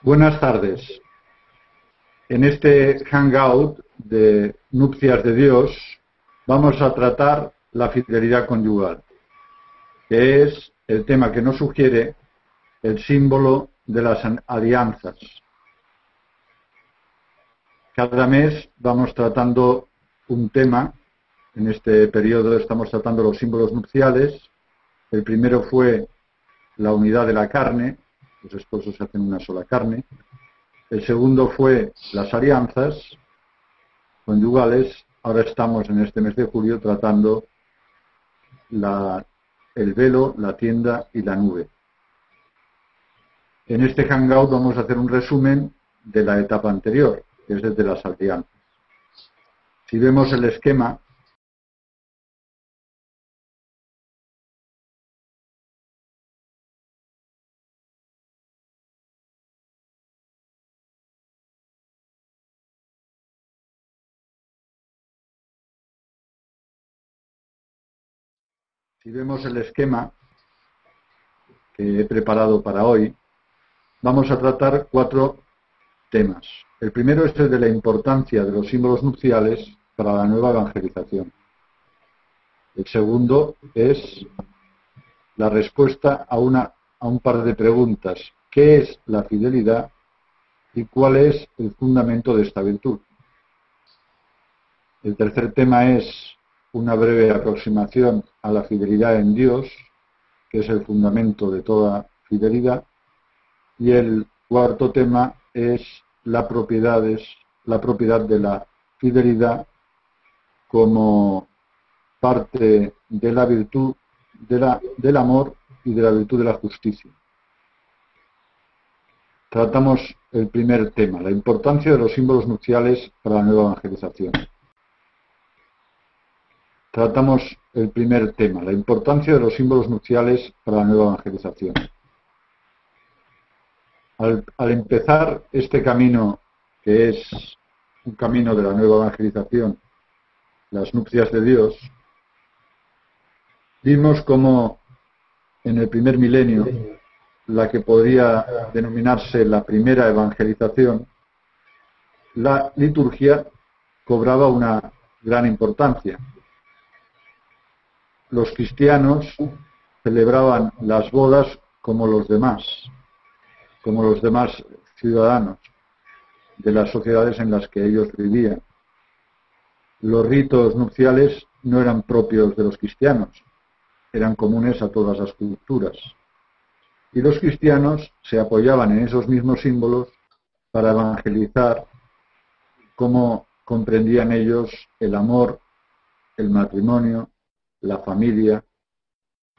Buenas tardes. En este hangout de Nupcias de Dios vamos a tratar la fidelidad conyugal, que es el tema que nos sugiere el símbolo de las alianzas. Cada mes vamos tratando un tema. En este periodo estamos tratando los símbolos nupciales. El primero fue la unidad de la carne, los esposos hacen una sola carne. El segundo fue las alianzas conyugales. Ahora estamos en este mes de julio tratando el velo, la tienda y la nube. En este hangout vamos a hacer un resumen de la etapa anterior, que es desde las alianzas. Si vemos el esquema, que he preparado para hoy, vamos a tratar 4 temas. El primero es el de la importancia de los símbolos nupciales para la nueva evangelización. El segundo es la respuesta a un par de preguntas. ¿Qué es la fidelidad y cuál es el fundamento de esta virtud? El tercer tema es una breve aproximación a la fidelidad en Dios, que es el fundamento de toda fidelidad. Y el cuarto tema es la propiedad de la fidelidad como parte de la virtud del amor y de la virtud de la justicia. Tratamos el primer tema, la importancia de los símbolos nupciales para la nueva evangelización. Tratamos el primer tema, la importancia de los símbolos nupciales para la nueva evangelización. Al empezar este camino, que es un camino de la nueva evangelización, las nupcias de Dios, vimos cómo en el primer milenio, la que podría denominarse la primera evangelización, la liturgia cobraba una gran importancia. Los cristianos celebraban las bodas como los demás ciudadanos de las sociedades en las que ellos vivían. Los ritos nupciales no eran propios de los cristianos, eran comunes a todas las culturas. Y los cristianos se apoyaban en esos mismos símbolos para evangelizar cómo comprendían ellos el amor, el matrimonio, la familia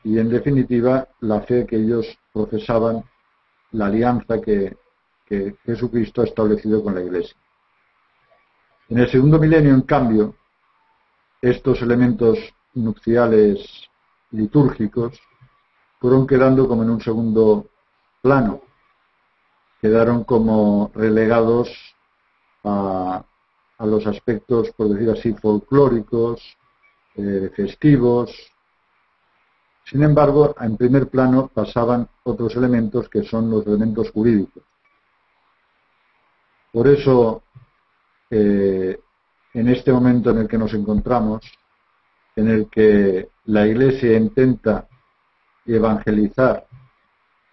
y, en definitiva, la fe que ellos profesaban, la alianza que Jesucristo ha establecido con la Iglesia. En el segundo milenio, en cambio, estos elementos nupciales litúrgicos fueron quedando como en un segundo plano, quedaron como relegados a los aspectos, por decir así, folclóricos, festivos. Sin embargo, en primer plano pasaban otros elementos que son los elementos jurídicos. Por eso, en este momento en el que nos encontramos, en el que la Iglesia intenta evangelizar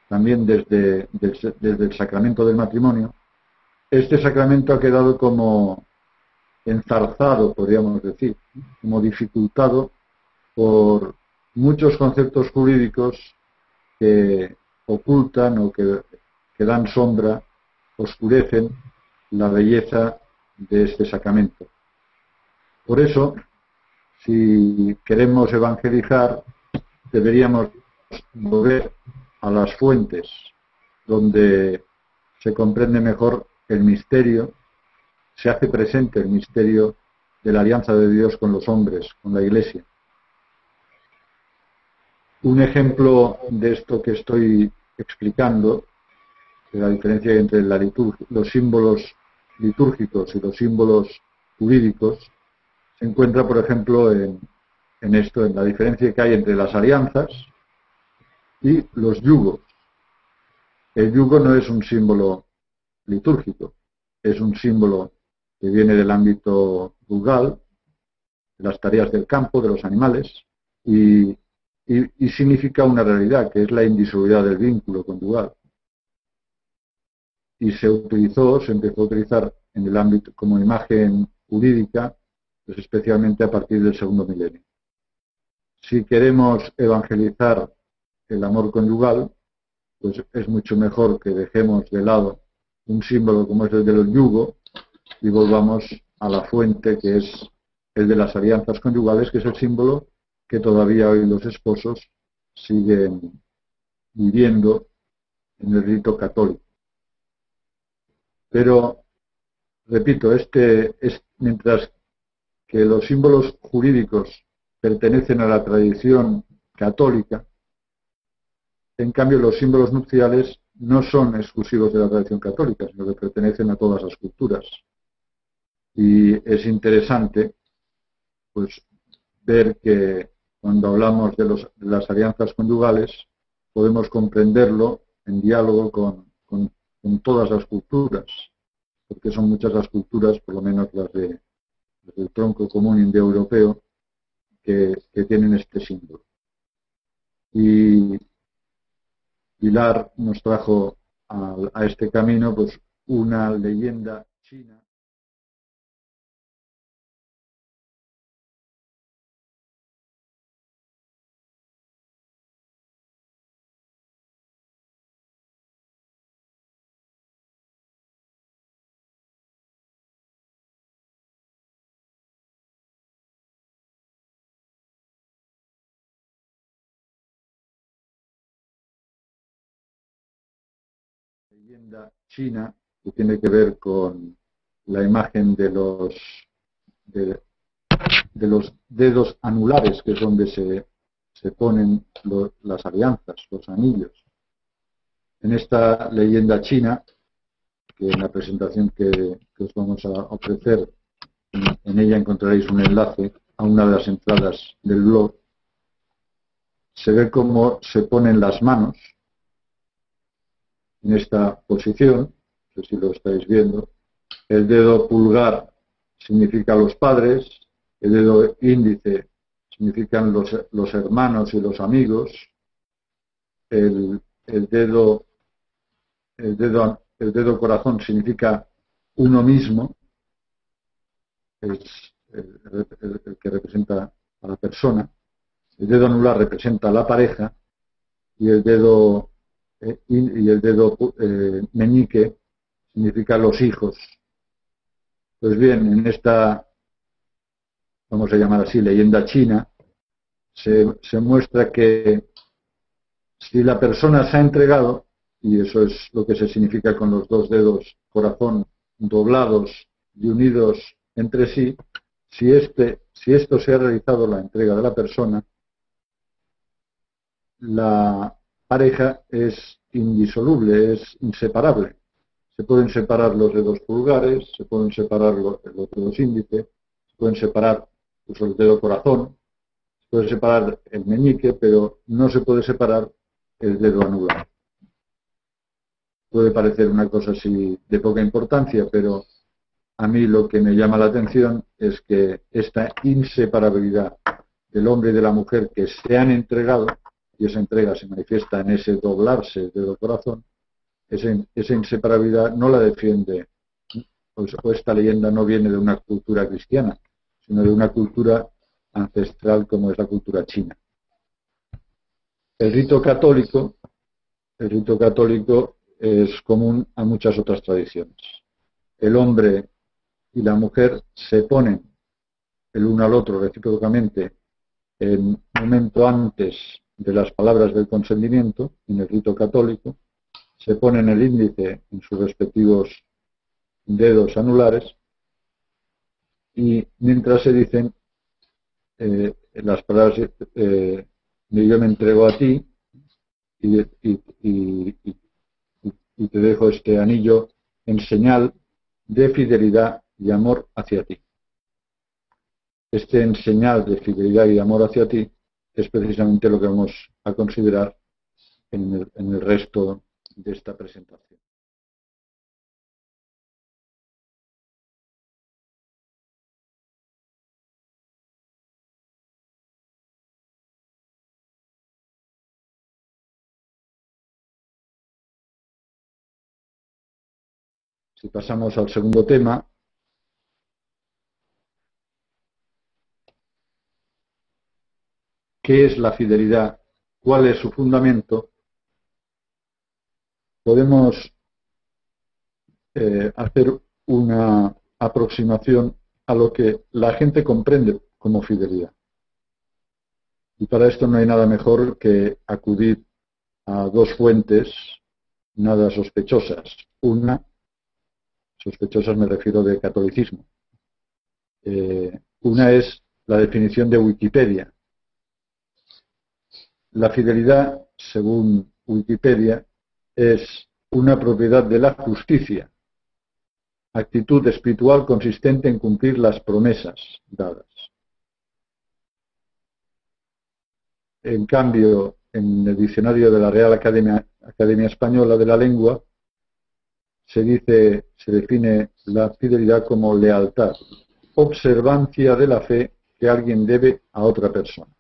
también desde el sacramento del matrimonio, este sacramento ha quedado como enzarzado, podríamos decir, como dificultado por muchos conceptos jurídicos que ocultan o que dan sombra, oscurecen la belleza de este sacramento. Por eso, si queremos evangelizar, deberíamos volver a las fuentes donde se comprende mejor el misterio, se hace presente el misterio de la alianza de Dios con los hombres, con la Iglesia. Un ejemplo de esto que estoy explicando, de la diferencia entre los símbolos litúrgicos y los símbolos jurídicos, se encuentra, por ejemplo, en la diferencia que hay entre las alianzas y los yugos. El yugo no es un símbolo litúrgico. Es un símbolo que viene del ámbito rural, de las tareas del campo, de los animales, y significa una realidad, que es la indisolubilidad del vínculo conyugal. Y se empezó a utilizar en el ámbito como imagen jurídica, pues especialmente a partir del segundo milenio. Si queremos evangelizar el amor conyugal, pues es mucho mejor que dejemos de lado un símbolo como es el del yugo y volvamos a la fuente, que es el de las alianzas conyugales, que es el símbolo que todavía hoy los esposos siguen viviendo en el rito católico. Pero, repito, mientras que los símbolos jurídicos pertenecen a la tradición católica, en cambio los símbolos nupciales no son exclusivos de la tradición católica, sino que pertenecen a todas las culturas. Y es interesante pues ver que cuando hablamos de las alianzas conyugales podemos comprenderlo en diálogo con todas las culturas, porque son muchas las culturas, por lo menos las del tronco común indoeuropeo, que tienen este símbolo. Y Pilar nos trajo a este camino pues una leyenda china. Leyenda china que tiene que ver con la imagen de los dedos anulares, que es donde se ponen las alianzas, los anillos. En esta leyenda china, que en la presentación que os vamos a ofrecer, en ella encontraréis un enlace a una de las entradas del blog, se ve cómo se ponen las manos en esta posición, no sé si lo estáis viendo. El dedo pulgar significa los padres, el dedo índice significan los hermanos y los amigos, el dedo corazón significa uno mismo, es el que representa a la persona, el dedo anular representa a la pareja y el dedo meñique significa los hijos. Pues bien, en esta, vamos a llamar así, leyenda china, se muestra que si la persona se ha entregado, y eso es lo que se significa con los dos dedos corazón doblados y unidos entre sí, si esto se ha realizado, la entrega de la persona, la pareja es indisoluble, es inseparable. Se pueden separar los dedos pulgares, se pueden separar los dedos índice, se pueden separar incluso el dedo corazón, se puede separar el meñique, pero no se puede separar el dedo anular. Puede parecer una cosa así de poca importancia, pero a mí lo que me llama la atención es que esta inseparabilidad del hombre y de la mujer que se han entregado, y esa entrega se manifiesta en ese doblarse del dedo corazón, esa inseparabilidad no la defiende, o esta leyenda no viene de una cultura cristiana, sino de una cultura ancestral como es la cultura china. El rito católico es común a muchas otras tradiciones. El hombre y la mujer se ponen el uno al otro recíprocamente en un momento antes de las palabras del consentimiento, en el rito católico, se ponen el índice en sus respectivos dedos anulares y mientras se dicen las palabras yo me entrego a ti y te dejo este anillo en señal de fidelidad y amor hacia ti. Este en señal de fidelidad y amor hacia ti es precisamente lo que vamos a considerar en el resto de esta presentación. Si pasamos al segundo tema, ¿qué es la fidelidad? ¿Cuál es su fundamento? Podemos hacer una aproximación a lo que la gente comprende como fidelidad. Y para esto no hay nada mejor que acudir a dos fuentes nada sospechosas. Una, sospechosas me refiero de catolicismo. Una es la definición de Wikipedia. La fidelidad, según Wikipedia, es una propiedad de la justicia, actitud espiritual consistente en cumplir las promesas dadas. En cambio, en el diccionario de la Real Academia Española de la Lengua se define la fidelidad como lealtad, observancia de la fe que alguien debe a otra persona.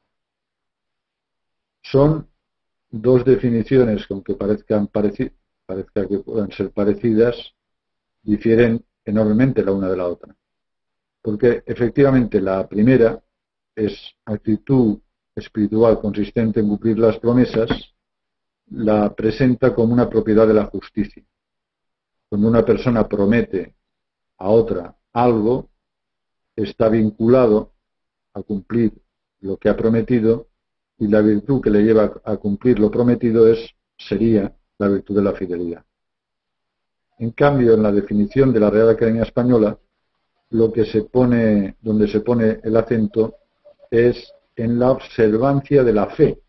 Son dos definiciones que, aunque parezca que puedan ser parecidas, difieren enormemente la una de la otra. Porque efectivamente la primera es actitud espiritual consistente en cumplir las promesas, la presenta como una propiedad de la justicia. Cuando una persona promete a otra algo, está vinculado a cumplir lo que ha prometido, y la virtud que le lleva a cumplir lo prometido sería la virtud de la fidelidad. En cambio, en la definición de la Real Academia Española, donde se pone el acento es en la observancia de la fe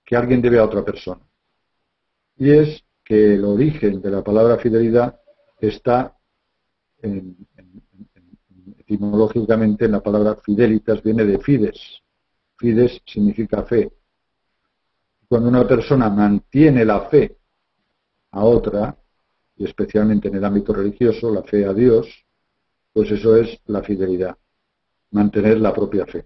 que alguien debe a otra persona. Y es que el origen de la palabra fidelidad está etimológicamente en la palabra fidelitas, viene de fides. Fides significa fe. Cuando una persona mantiene la fe a otra, y especialmente en el ámbito religioso, la fe a Dios, pues eso es la fidelidad, mantener la propia fe.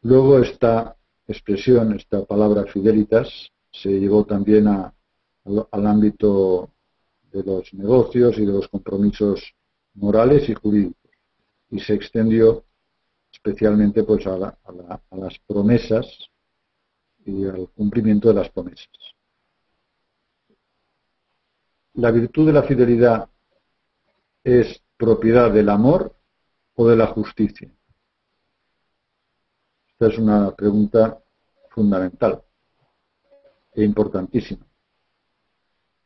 Luego esta expresión, esta palabra fidelitas, se llevó también al ámbito de los negocios y de los compromisos morales y jurídicos, y se extendió especialmente pues a las promesas y al cumplimiento de las promesas. ¿La virtud de la fidelidad es propiedad del amor o de la justicia? Esta es una pregunta fundamental e importantísima.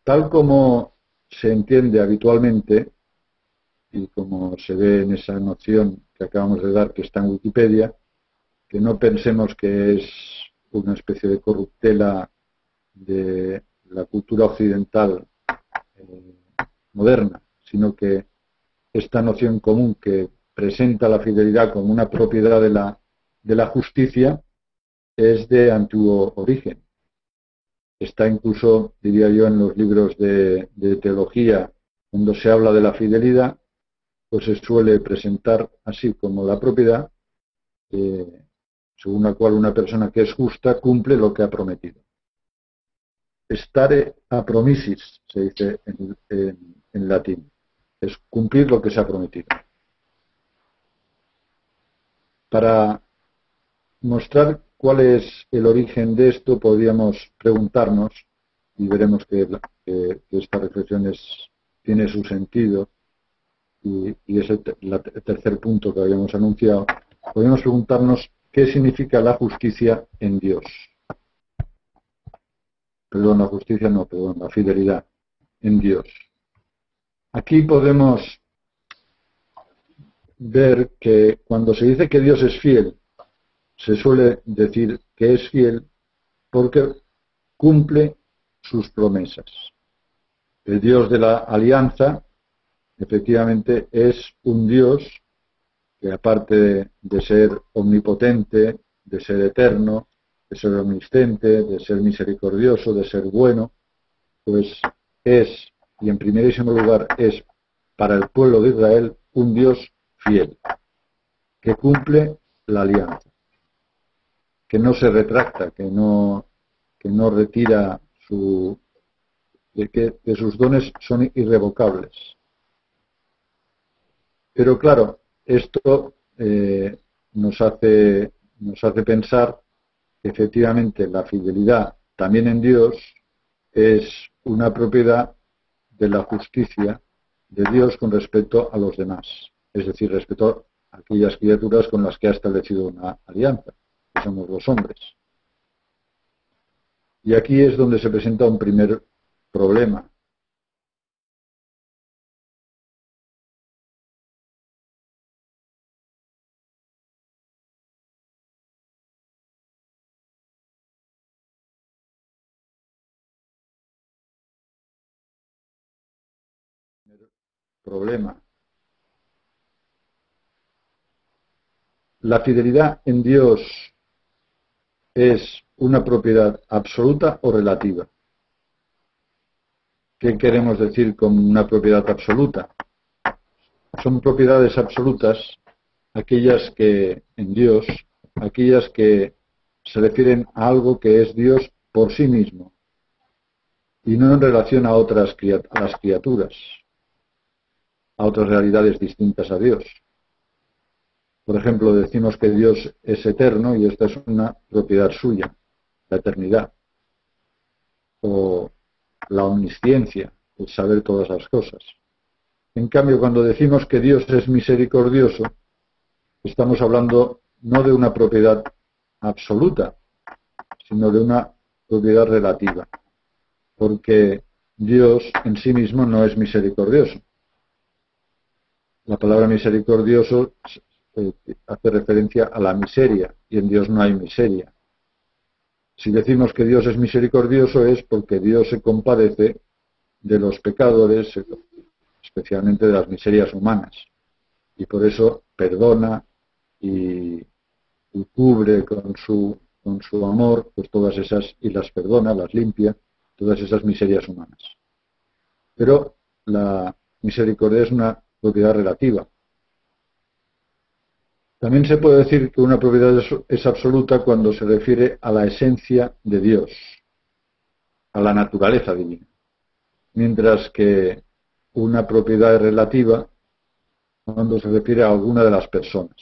Tal como se entiende habitualmente, y como se ve en esa noción que acabamos de dar que está en Wikipedia, que no pensemos que es una especie de corruptela de la cultura occidental moderna, sino que esta noción común que presenta la fidelidad como una propiedad de la justicia es de antiguo origen. Está incluso, diría yo, en los libros de teología, cuando se habla de la fidelidad, pues se suele presentar así como la propiedad, según la cual una persona que es justa cumple lo que ha prometido. Stare a promisis, se dice en latín, es cumplir lo que se ha prometido. Para mostrar cuál es el origen de esto, podríamos preguntarnos, y veremos que esta reflexión tiene su sentido, y es el tercer punto que habíamos anunciado. Podríamos preguntarnos qué significa la justicia en Dios. La fidelidad en Dios. Aquí podemos ver que cuando se dice que Dios es fiel, se suele decir que es fiel porque cumple sus promesas. El Dios de la alianza, efectivamente, es un Dios que, aparte de ser omnipotente, de ser eterno, de ser omnisciente, de ser misericordioso, de ser bueno, pues es, y en primerísimo lugar es, para el pueblo de Israel, un Dios fiel, que cumple la alianza, que no se retracta, que no retira su de que sus dones son irrevocables. Pero claro, esto nos hace pensar que efectivamente la fidelidad también en Dios es una propiedad de la justicia de Dios con respecto a los demás, es decir, respecto a aquellas criaturas con las que ha establecido una alianza, que somos los hombres. Y aquí es donde se presenta un primer problema. ¿La fidelidad en Dios es una propiedad absoluta o relativa? ¿Qué queremos decir con una propiedad absoluta? Son propiedades absolutas aquellas que en Dios, aquellas que se refieren a algo que es Dios por sí mismo y no en relación a las criaturas, a otras realidades distintas a Dios. Por ejemplo, decimos que Dios es eterno y esta es una propiedad suya, la eternidad, o la omnisciencia, el saber todas las cosas. En cambio, cuando decimos que Dios es misericordioso, estamos hablando no de una propiedad absoluta, sino de una propiedad relativa, porque Dios en sí mismo no es misericordioso. La palabra misericordioso hace referencia a la miseria, y en Dios no hay miseria. Si decimos que Dios es misericordioso es porque Dios se compadece de los pecadores, especialmente de las miserias humanas, y por eso perdona y cubre con su amor pues todas esas, y las perdona, las limpia, todas esas miserias humanas. Pero la misericordia es una propiedad relativa. También se puede decir que una propiedad es absoluta cuando se refiere a la esencia de Dios, a la naturaleza divina, mientras que una propiedad es relativa cuando se refiere a alguna de las personas.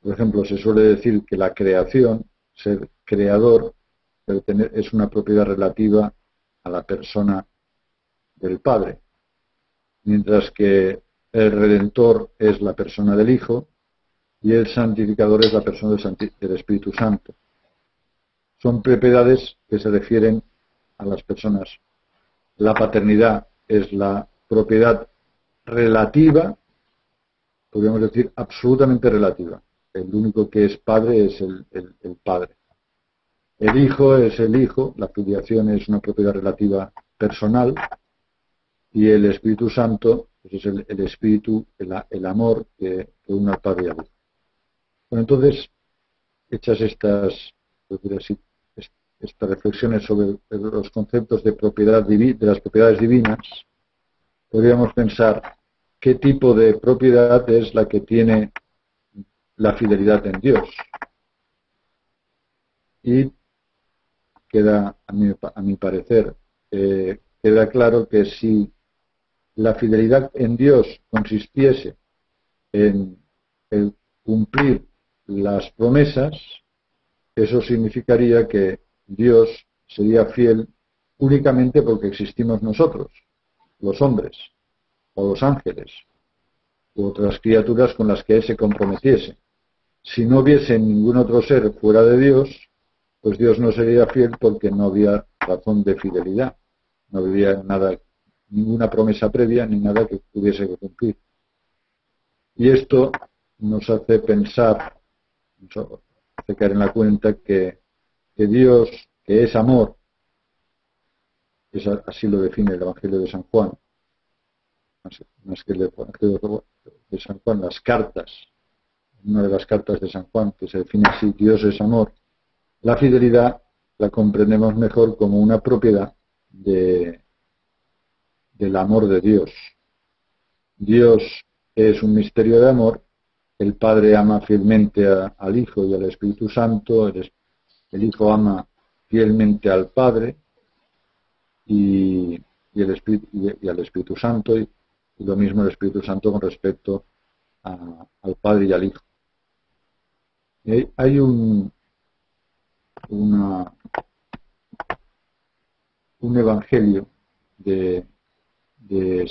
Por ejemplo, se suele decir que la creación, ser creador, es una propiedad relativa a la persona del Padre, mientras que el Redentor es la persona del Hijo y el santificador es la persona del Espíritu Santo. Son propiedades que se refieren a las personas. La paternidad es la propiedad relativa, podríamos decir absolutamente relativa. El único que es padre es el Padre. El Hijo es el Hijo, la filiación es una propiedad relativa personal, y el Espíritu Santo pues es el Espíritu, el amor que une al Padre y al Hijo. Bueno, entonces, hechas estas reflexiones sobre los conceptos de las propiedades divinas, podríamos pensar qué tipo de propiedad es la que tiene la fidelidad en Dios. Y queda, a mi parecer, queda claro que si la fidelidad en Dios consistiese en el cumplir las promesas, eso significaría que Dios sería fiel únicamente porque existimos nosotros, los hombres, o los ángeles, u otras criaturas con las que Él se comprometiese. Si no hubiese ningún otro ser fuera de Dios, pues Dios no sería fiel porque no había razón de fidelidad, no habría nada, ninguna promesa previa ni nada que tuviese que cumplir. Y esto nos hace pensar, nos hace caer en la cuenta que Dios, que es amor, así lo define el Evangelio de San Juan, más que el Evangelio de San Juan, las cartas, una de las cartas de San Juan, que se define así: Dios es amor. La fidelidad la comprendemos mejor como una propiedad del amor de Dios. Dios es un misterio de amor. El Padre ama fielmente al Hijo y al Espíritu Santo. El Hijo ama fielmente al Padre. y el Espíritu, y al Espíritu Santo, y lo mismo el Espíritu Santo con respecto al Padre y al Hijo. Hay un evangelio de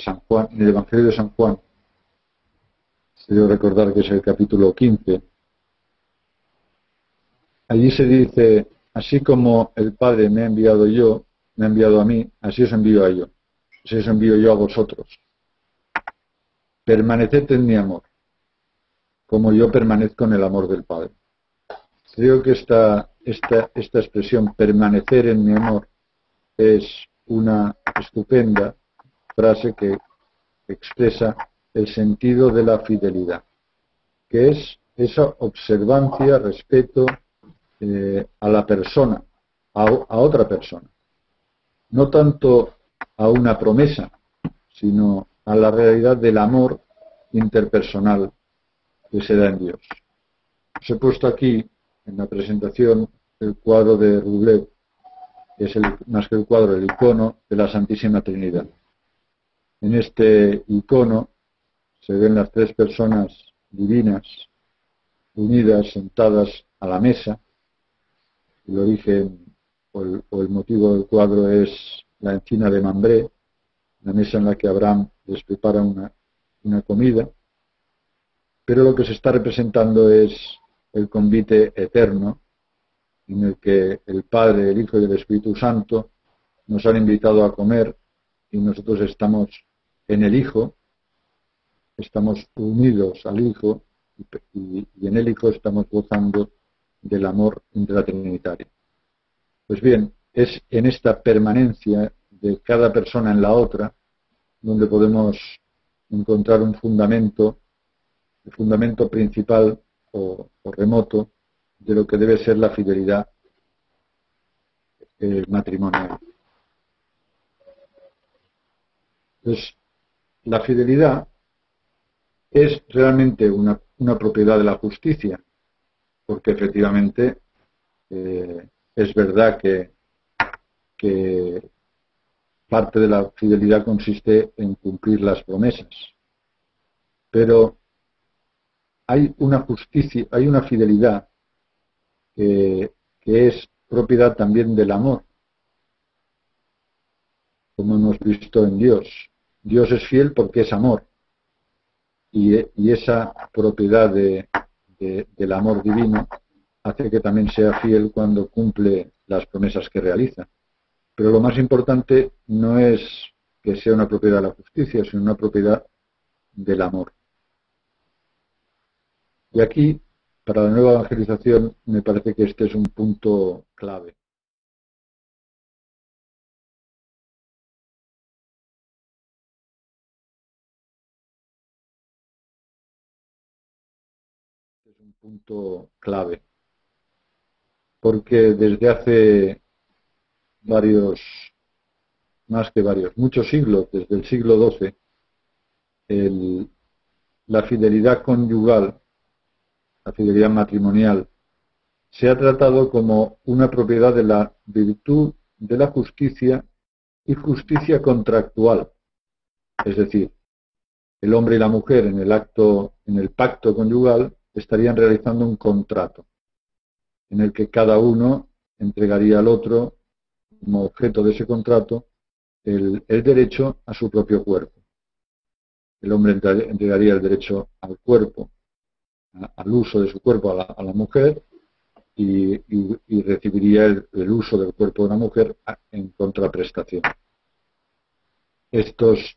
San Juan, en el Evangelio de San Juan, quiero recordar que es el capítulo 15. Allí se dice: así como el Padre me ha enviado a mí, así os envío a yo. Así os envío yo a vosotros. Permaneced en mi amor, como yo permanezco en el amor del Padre. Creo que esta expresión, permanecer en mi amor, es una estupenda frase que expresa el sentido de la fidelidad, que es esa observancia, respeto a la persona, a otra persona. No tanto a una promesa, sino a la realidad del amor interpersonal que se da en Dios. Os he puesto aquí, en la presentación, el cuadro de Rublev, que es más que el cuadro, el icono de la Santísima Trinidad. En este icono se ven las tres personas divinas unidas, sentadas a la mesa. El origen o el motivo del cuadro es la encina de Mambré, la mesa en la que Abraham les prepara una comida, pero lo que se está representando es el convite eterno en el que el Padre, el Hijo y el Espíritu Santo nos han invitado a comer, y nosotros estamos en el Hijo, estamos unidos al Hijo, y en el Hijo estamos gozando del amor intratrinitario. Pues bien, es en esta permanencia de cada persona en la otra donde podemos encontrar un fundamento, el fundamento principal o remoto de lo que debe ser la fidelidad matrimonial. Pues la fidelidad es realmente una propiedad de la justicia, porque efectivamente es verdad que parte de la fidelidad consiste en cumplir las promesas, pero hay una justicia, hay una fidelidad que es propiedad también del amor, como hemos visto en Dios. Dios es fiel porque es amor, y esa propiedad del amor divino hace que también sea fiel cuando cumple las promesas que realiza. Pero lo más importante no es que sea una propiedad de la justicia, sino una propiedad del amor. Y aquí, para la nueva evangelización, me parece que este es un punto clave. Es un punto clave, porque desde hace muchos siglos, desde el siglo XII, la fidelidad conyugal, la fidelidad matrimonial, se ha tratado como una propiedad de la virtud de la justicia y justicia contractual. Es decir, el hombre y la mujer en el pacto conyugal estarían realizando un contrato en el que cada uno entregaría al otro, como objeto de ese contrato, el derecho a su propio cuerpo. El hombre entregaría el derecho al cuerpo, al uso de su cuerpo a la mujer, y recibiría el uso del cuerpo de una mujer en contraprestación. Estos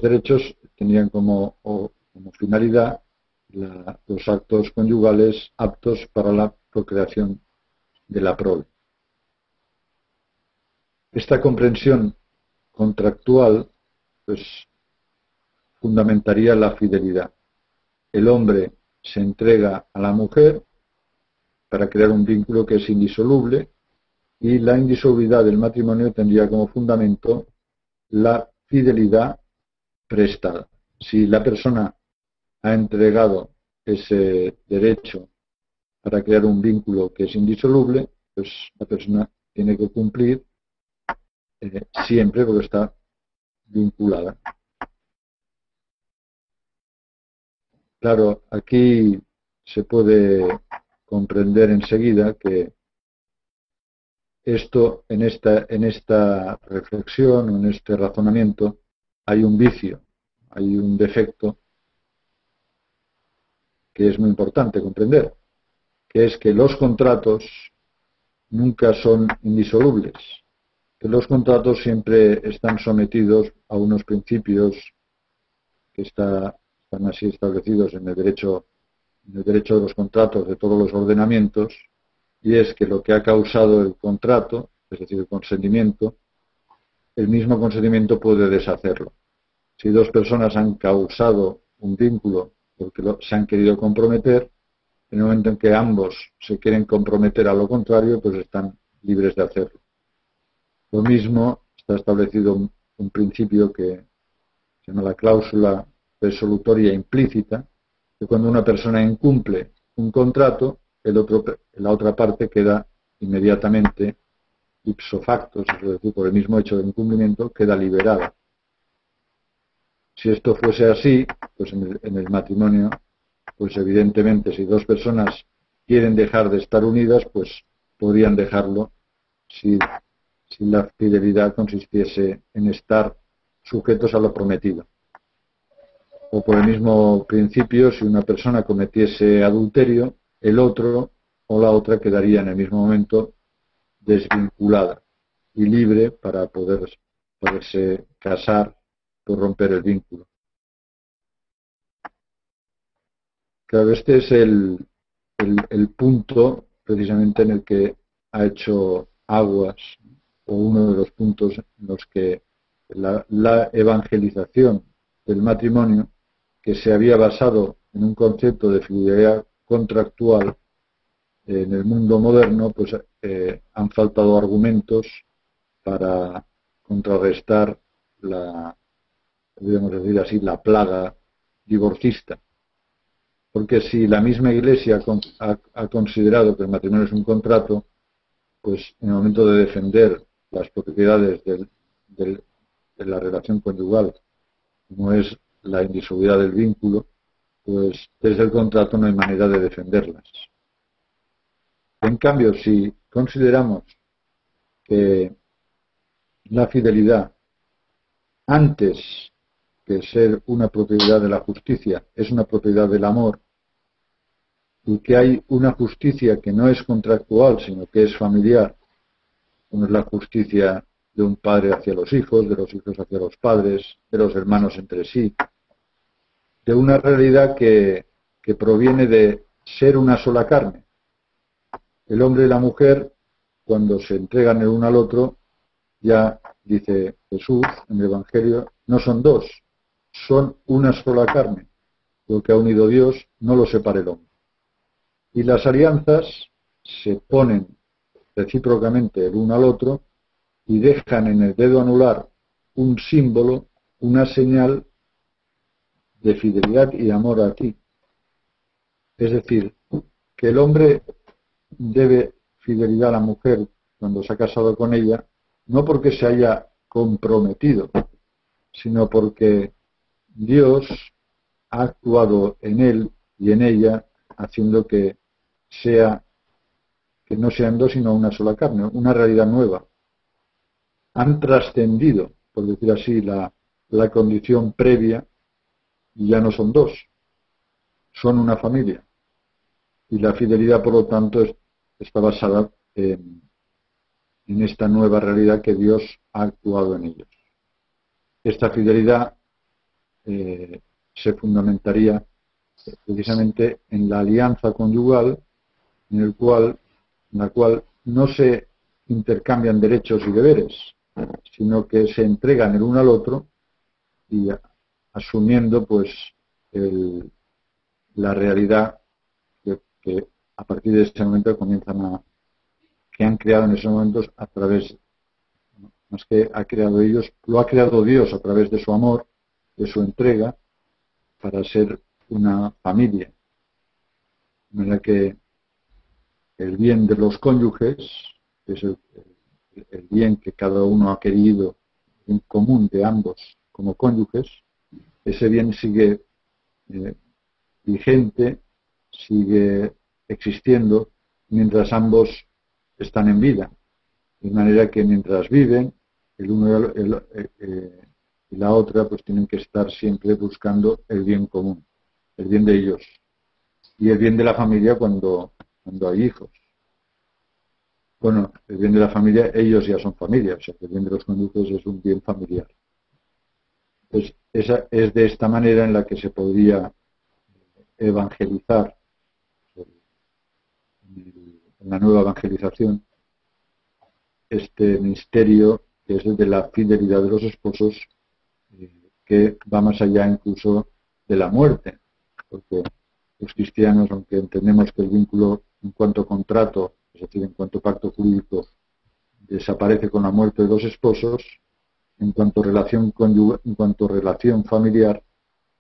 derechos tenían como finalidad los actos conyugales aptos para la procreación de la prole. Esta comprensión contractual pues fundamentaría la fidelidad. El hombre se entrega a la mujer para crear un vínculo que es indisoluble, y la indisolubilidad del matrimonio tendría como fundamento la fidelidad prestada. Si la persona ha entregado ese derecho para crear un vínculo que es indisoluble, pues la persona tiene que cumplir siempre, porque está vinculada. Claro, aquí se puede comprender enseguida que esto, en esta reflexión, en este razonamiento, hay un vicio, hay un defecto que es muy importante comprender, que es que los contratos nunca son indisolubles, que los contratos siempre están sometidos a unos principios que están así establecidos en el derecho de los contratos de todos los ordenamientos, y es que lo que ha causado el contrato, es decir, el consentimiento, el mismo consentimiento puede deshacerlo. Si dos personas han causado un vínculo porque se han querido comprometer, en el momento en que ambos se quieren comprometer a lo contrario, pues están libres de hacerlo. Lo mismo está establecido un principio que se llama la cláusula resolutoria implícita, que cuando una persona incumple un contrato, la otra parte queda inmediatamente ipso facto, es decir, por el mismo hecho de incumplimiento, queda liberada. Si esto fuese así, pues en el matrimonio, pues evidentemente si dos personas quieren dejar de estar unidas, pues podrían dejarlo si la fidelidad consistiese en estar sujetos a lo prometido. O por el mismo principio, si una persona cometiese adulterio, el otro o la otra quedaría en el mismo momento desvinculada y libre para poderse casar por romper el vínculo. Claro, este es el punto precisamente en el que ha hecho aguas, o uno de los puntos en los que la evangelización del matrimonio, que se había basado en un concepto de fidelidad contractual en el mundo moderno, pues han faltado argumentos para contrarrestar podríamos decir así, la plaga divorcista. Porque si la misma Iglesia ha considerado que el matrimonio es un contrato, pues en el momento de defender las propiedades de la relación conyugal, como es la indisolubilidad del vínculo, pues desde el contrato no hay manera de defenderlas. En cambio, si consideramos que la fidelidad, antes que ser una propiedad de la justicia, es una propiedad del amor, y que hay una justicia que no es contractual, sino que es familiar, como es la justicia de un padre hacia los hijos, de los hijos hacia los padres, de los hermanos entre sí, de una realidad que proviene de ser una sola carne. El hombre y la mujer, cuando se entregan el uno al otro, ya dice Jesús en el Evangelio, no son dos, son una sola carne. Lo que ha unido Dios no lo separa el hombre. Y las alianzas se ponen recíprocamente el uno al otro y dejan en el dedo anular un símbolo, una señal de fidelidad y amor a ti. Es decir, que el hombre debe fidelidad a la mujer cuando se ha casado con ella, no porque se haya comprometido, sino porque Dios ha actuado en él y en ella, haciendo que no sean dos sino una sola carne, una realidad nueva. Han trascendido, por decir así, la condición previa y ya no son dos, son una familia. Y la fidelidad, por lo tanto, está basada en esta nueva realidad que Dios ha actuado en ellos. Esta fidelidad se fundamentaría precisamente en la alianza conyugal, en la cual no se intercambian derechos y deberes, sino que se entregan el uno al otro y asumiendo pues la realidad que a partir de ese momento que han creado en esos momentos a través, más que ha creado ellos, lo ha creado Dios a través de su amor, de su entrega, para ser una familia. De manera que el bien de los cónyuges, que es el bien que cada uno ha querido en común de ambos como cónyuges, ese bien sigue vigente, sigue existiendo mientras ambos están en vida. De manera que mientras viven, el uno y la otra pues tienen que estar siempre buscando el bien común, el bien de ellos y el bien de la familia cuando hay hijos. Bueno, el bien de la familia, ellos ya son familia, o sea que el bien de los cónyuges es un bien familiar. Pues esa es de esta manera en la que se podría evangelizar, en la nueva evangelización, este misterio que es el de la fidelidad de los esposos, que va más allá incluso de la muerte, porque los cristianos, aunque entendemos que el vínculo en cuanto contrato, es decir, en cuanto pacto jurídico, desaparece con la muerte de los esposos, en cuanto relación conyugal, en cuanto relación familiar,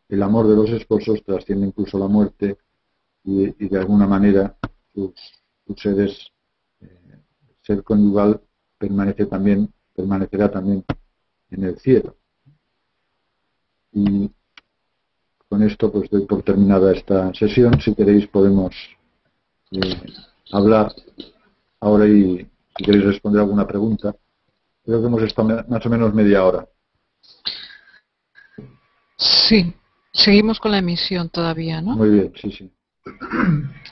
el amor de los esposos trasciende incluso la muerte y de alguna manera sus seres, ser conyugal permanecerá también en el cielo. Y con esto pues doy por terminada esta sesión. Si queréis podemos hablar ahora y si queréis responder alguna pregunta. Creo que hemos estado más o menos media hora. Sí, seguimos con la emisión todavía, ¿no? Muy bien, sí, sí.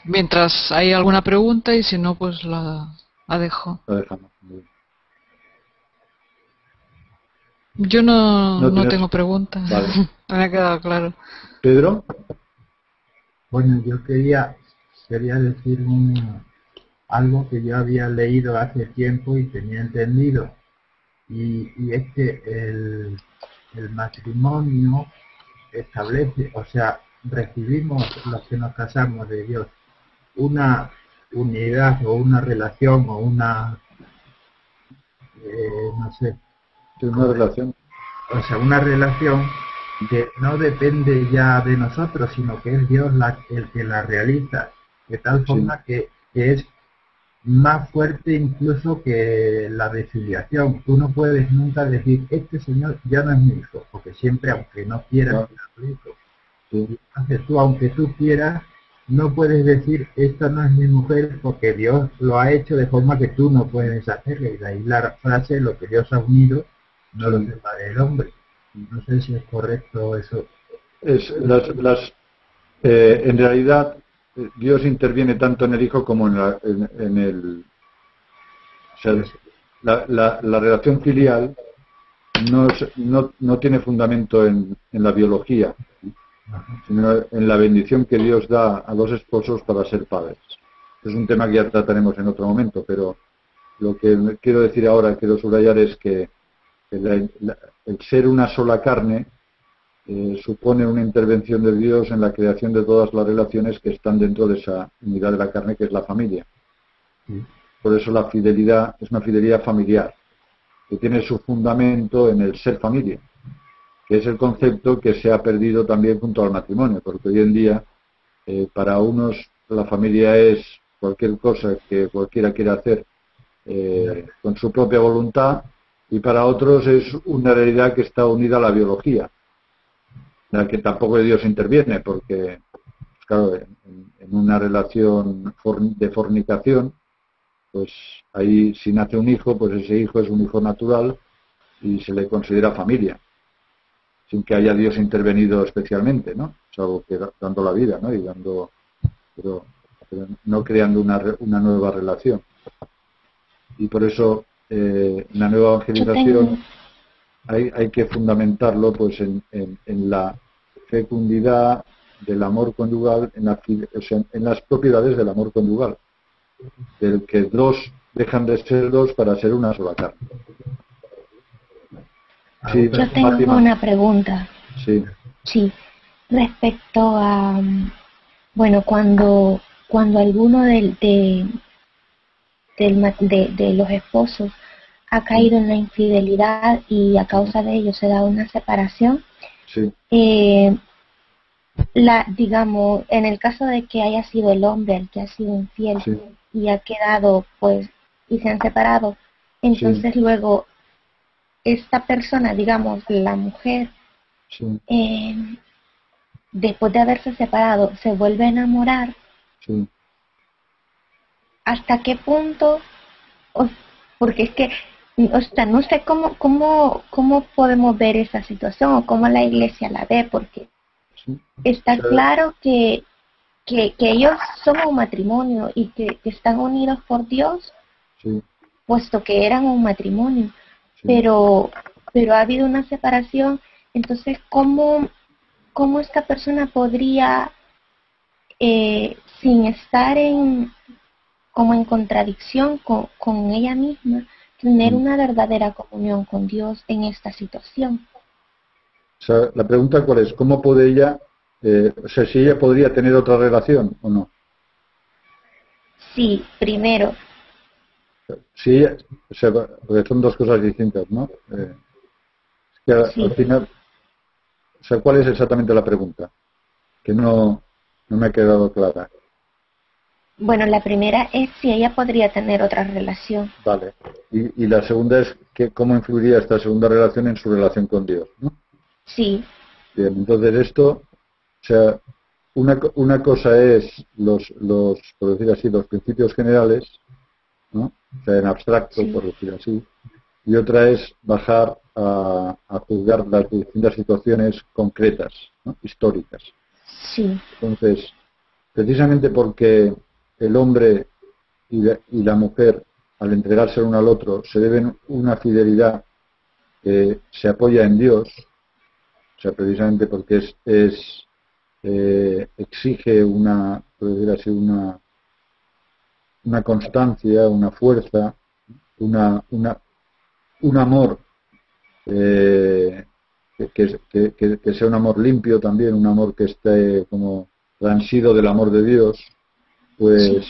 Mientras hay alguna pregunta y si no, pues la dejo. La dejamos. Muy bien. Yo no tienes... tengo preguntas. Vale. Me ha quedado claro. ¿Pedro? Bueno, yo quería decir algo que yo había leído hace tiempo y tenía entendido. Y es que el matrimonio establece, o sea, recibimos los que nos casamos de Dios una unidad o una relación o una, no sé. Una relación. O sea, una relación que no depende ya de nosotros, sino que es Dios el que la realiza, de tal forma que es más fuerte incluso que la de filiación. Tú no puedes nunca decir, este señor ya no es mi hijo, porque siempre, aunque no quieras, es tu hijo. Sí. Entonces tú, aunque tú quieras, no puedes decir, esta no es mi mujer, porque Dios lo ha hecho de forma que tú no puedes hacerlo. Y de ahí la frase, lo que Dios ha unido, no lo separe el hombre. No sé si es correcto eso. En realidad, Dios interviene tanto en el hijo como en el... O sea, la relación filial no tiene fundamento en la biología, sino en la bendición que Dios da a los esposos para ser padres. Es un tema que ya trataremos en otro momento, pero lo que quiero decir ahora, quiero subrayar, es que el ser una sola carne supone una intervención de Dios en la creación de todas las relaciones que están dentro de esa unidad de la carne, que es la familia. Por eso la fidelidad es una fidelidad familiar, que tiene su fundamento en el ser familia, que es el concepto que se ha perdido también junto al matrimonio, porque hoy en día para unos la familia es cualquier cosa que cualquiera quiera hacer con su propia voluntad, y para otros es una realidad que está unida a la biología, en la que tampoco Dios interviene, porque claro, en una relación de fornicación, pues ahí si nace un hijo, pues ese hijo es un hijo natural y se le considera familia, sin que haya Dios intervenido especialmente, ¿no? Salvo que dando la vida, ¿no? Y dando, pero no creando una nueva relación. Y por eso la nueva evangelización hay que fundamentarlo pues en la fecundidad del amor conyugal, en las propiedades del amor conyugal, del que dos dejan de ser dos para ser una sola carne. Sí, yo tengo Fátima. Una pregunta. Sí. Sí, respecto a, bueno, cuando alguno de los esposos ha caído en la infidelidad y a causa de ello se da una separación, sí. Digamos, en el caso de que haya sido el hombre el que ha sido infiel, sí, y ha quedado, pues, y se han separado, Entonces sí, luego esta persona, digamos la mujer, sí, después de haberse separado, se vuelve a enamorar. sí. ¿Hasta qué punto? O- Porque es que, o sea, no sé cómo podemos ver esa situación o cómo la iglesia la ve, porque Sí. O está sea, claro que ellos son un matrimonio y que están unidos por Dios, sí, puesto que eran un matrimonio, sí. pero, pero ha habido una separación. Entonces, ¿cómo esta persona podría, sin estar como en contradicción con ella misma, tener Mm. una verdadera comunión con Dios en esta situación? O sea, la pregunta cuál es, ¿cómo puede ella, o sea, si ella podría tener otra relación o no? Sí, primero, Si ella, o sea, porque son dos cosas distintas, ¿no? Es que al sí. final, o sea, ¿cuál es exactamente la pregunta? Que no me ha quedado clara. Bueno, la primera es si ella podría tener otra relación. Vale. Y la segunda es que cómo influiría esta segunda relación en su relación con Dios, ¿no? Sí, Bien, entonces esto, o sea, una cosa es por decir así, los principios generales, ¿no? O sea, en abstracto, sí, por decir así, y otra es bajar a juzgar las distintas situaciones concretas, ¿no? Históricas. sí, Entonces, precisamente porque el hombre y la mujer, al entregarse el uno al otro, se deben una fidelidad que se apoya en Dios, o sea, precisamente porque exige por decir así, una constancia, una fuerza, una, una, un amor que sea un amor limpio también, un amor que esté como transido del amor de Dios, pues sí,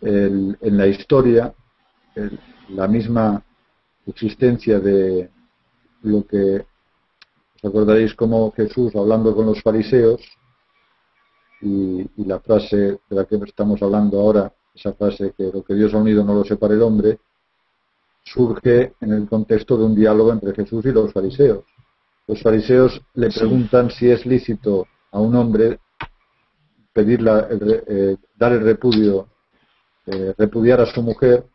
en la historia, la misma existencia de lo que os acordaréis como Jesús hablando con los fariseos y la frase de la que estamos hablando ahora, esa frase que lo que Dios ha unido no lo separe el hombre, surge en el contexto de un diálogo entre Jesús y los fariseos. Los fariseos le sí, preguntan si es lícito a un hombre dar el repudio, repudiar a su mujer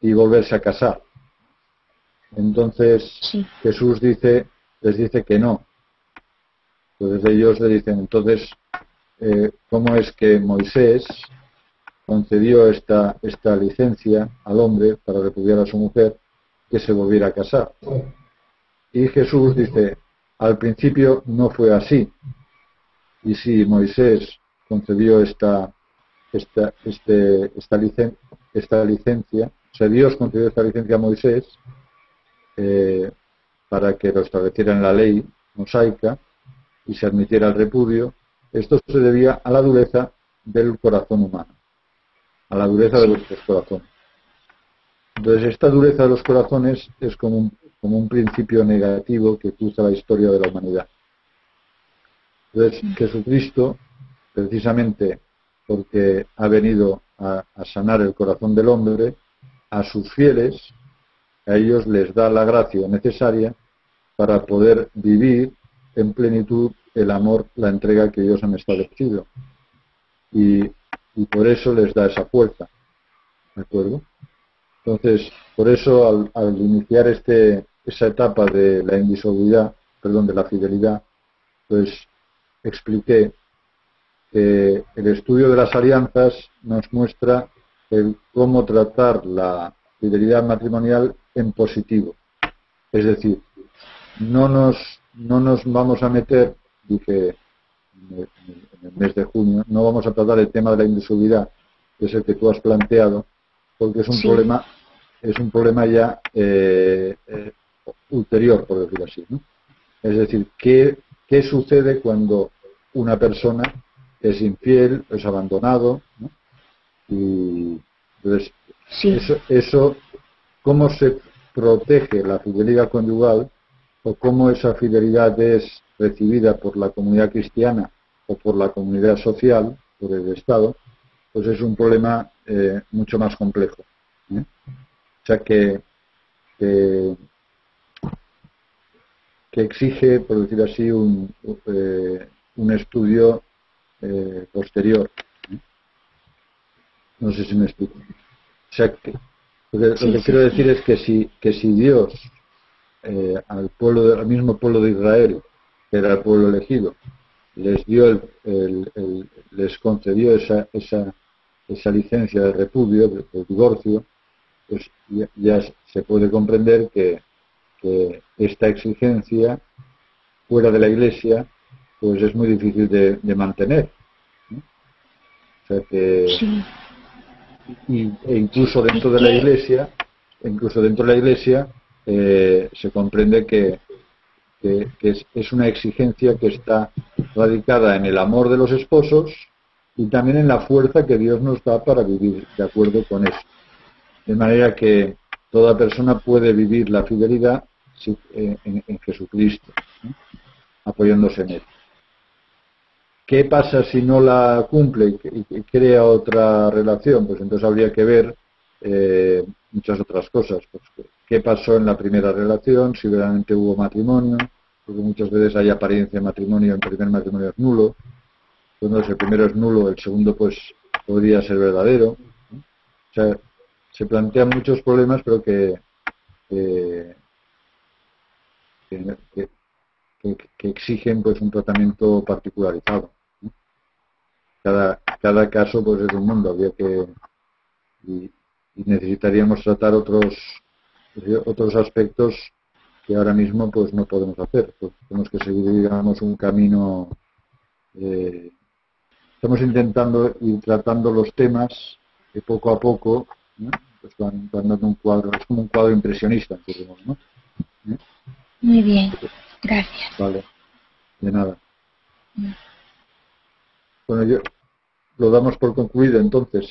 y volverse a casar. Entonces sí, Jesús les dice que no. Entonces ellos le dicen, entonces, ¿cómo es que Moisés concedió esta licencia al hombre para repudiar a su mujer que se volviera a casar? Y Jesús dice, al principio no fue así. Y si Moisés concedió esta licencia, o sea, Dios concedió esta licencia a Moisés eh, para que lo estableciera en la ley mosaica y se admitiera el repudio, esto se debía a la dureza del corazón humano, a la dureza de sí, vuestros corazones. Entonces, esta dureza de los corazones es como un principio negativo que cruza la historia de la humanidad. Entonces, Jesucristo, precisamente porque ha venido a sanar el corazón del hombre, a sus fieles, a ellos les da la gracia necesaria para poder vivir en plenitud el amor, la entrega que ellos han establecido. Y, y por eso les da esa fuerza. ¿De acuerdo? Entonces, por eso al iniciar esa etapa de la indisolubilidad, perdón, de la fidelidad, pues expliqué que el estudio de las alianzas nos muestra cómo tratar la fidelidad matrimonial en positivo. Es decir, no nos vamos a meter, dije en el mes de junio, no vamos a tratar el tema de la indisolubilidad, que es el que tú has planteado, porque sí, es un problema ya ulterior, por decirlo así, ¿no? Es decir, ¿qué sucede cuando una persona es infiel, es abandonado, ¿no? Y entonces, sí, eso, ¿cómo se protege la fidelidad conyugal o cómo esa fidelidad es recibida por la comunidad cristiana o por la comunidad social, por el Estado? Pues es un problema mucho más complejo, ¿eh? O sea que que exige, por decir así, un estudio posterior. No sé si me explico. O sea, lo que quiero decir es que si Dios al mismo pueblo de Israel, que era el pueblo elegido, les concedió esa licencia de repudio, de divorcio, pues ya se puede comprender que esta exigencia fuera de la Iglesia pues es muy difícil de mantener, ¿no? O sea que incluso dentro de la Iglesia se comprende que es una exigencia que está radicada en el amor de los esposos y también en la fuerza que Dios nos da para vivir de acuerdo con eso. De manera que toda persona puede vivir la fidelidad en Jesucristo, ¿no? Apoyándose en él. ¿Qué pasa si no la cumple y crea otra relación? Pues entonces habría que ver muchas otras cosas. Pues, ¿qué pasó en la primera relación? Si realmente hubo matrimonio, porque muchas veces hay apariencia de matrimonio, el primer matrimonio es nulo. Entonces el primero es nulo, el segundo pues podría ser verdadero, ¿no? O sea, se plantean muchos problemas, pero que exigen pues un tratamiento particularizado, ¿no? Cada caso pues es un mundo, habría que y necesitaríamos tratar otros aspectos que ahora mismo pues no podemos hacer, pues tenemos que seguir, digamos, un camino. Estamos intentando ir tratando los temas que poco a poco, ¿no? Pues van dando un cuadro, es como un cuadro impresionista, ¿no? Muy bien, gracias. Vale, de nada. Bueno, lo damos por concluido entonces.